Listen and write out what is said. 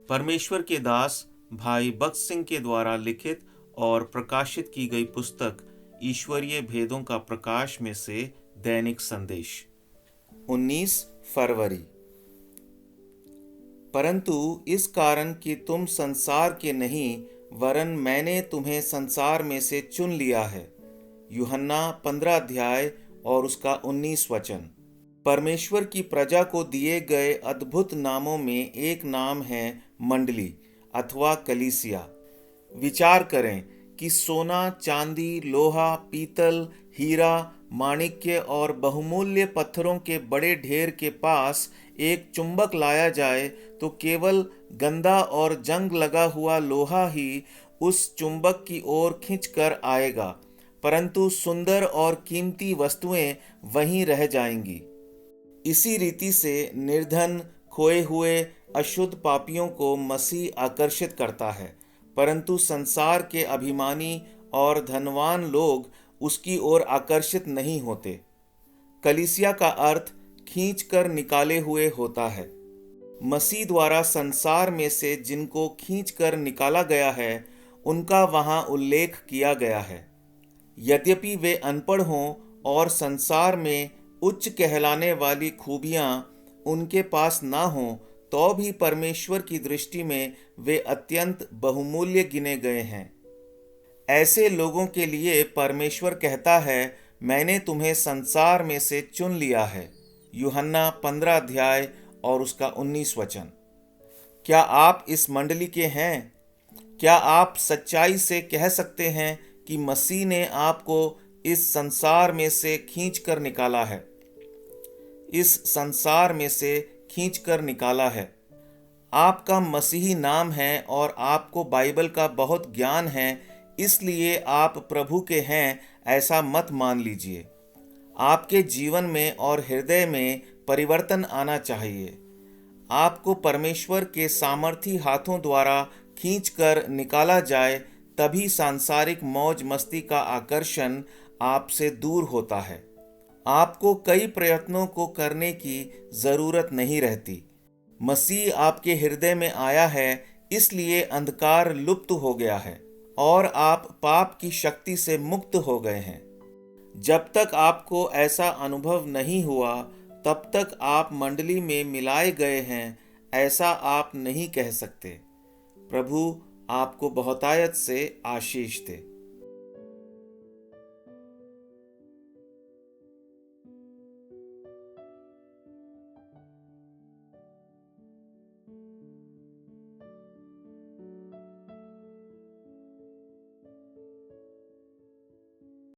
परमेश्वर के दास भाई बख्श सिंह के द्वारा लिखित और प्रकाशित की गई पुस्तक ईश्वरीय भेदों का प्रकाश में से दैनिक संदेश 19 फरवरी। परंतु इस कारण कि तुम संसार के नहीं वरन मैंने तुम्हें संसार में से चुन लिया है। यूहन्ना 15 अध्याय और उसका 19 वचन। परमेश्वर की प्रजा को दिए गए अद्भुत नामों में एक नाम है मंडली अथवा कलीसिया। विचार करें कि सोना, चांदी, लोहा, पीतल, हीरा, माणिक्य और बहुमूल्य पत्थरों के बड़े ढेर के पास एक चुंबक लाया जाए तो केवल गंदा और जंग लगा हुआ लोहा ही उस चुंबक की ओर खींचकर आएगा, परंतु सुंदर और कीमती वस्तुएं वहीं रह जाएंगी। इसी रीति से निर्धन, खोए हुए, अशुद्ध पापियों को मसीह आकर्षित करता है, परंतु संसार के अभिमानी और धनवान लोग उसकी ओर आकर्षित नहीं होते। कलीसिया का अर्थ खींच कर निकाले हुए होता है। मसीह द्वारा संसार में से जिनको खींच कर निकाला गया है उनका वहां उल्लेख किया गया है। यद्यपि वे अनपढ़ हों और संसार में उच्च कहलाने वाली खूबियां उनके पास ना हों, तो भी परमेश्वर की दृष्टि में वे अत्यंत बहुमूल्य गिने गए हैं। ऐसे लोगों के लिए परमेश्वर कहता है, मैंने तुम्हें संसार में से चुन लिया है। यूहन्ना 15 अध्याय और उसका 19 वचन। क्या आप इस मंडली के हैं? क्या आप सच्चाई से कह सकते हैं कि मसीह ने आपको इस संसार में से खींच कर निकाला है? इस संसार में से खींच कर निकाला है। आपका मसीही नाम है और आपको बाइबल का बहुत ज्ञान है, इसलिए आप प्रभु के हैं ऐसा मत मान लीजिए। आपके जीवन में और हृदय में परिवर्तन आना चाहिए। आपको परमेश्वर के सामर्थी हाथों द्वारा खींचकर निकाला जाए, तभी सांसारिक मौज मस्ती का आकर्षण आपसे दूर होता है। आपको कई प्रयत्नों को करने की जरूरत नहीं रहती। मसीह आपके हृदय में आया है, इसलिए अंधकार लुप्त हो गया है और आप पाप की शक्ति से मुक्त हो गए हैं। जब तक आपको ऐसा अनुभव नहीं हुआ, तब तक आप मंडली में मिलाए गए हैं ऐसा आप नहीं कह सकते। प्रभु आपको बहुतायत से आशीष दे।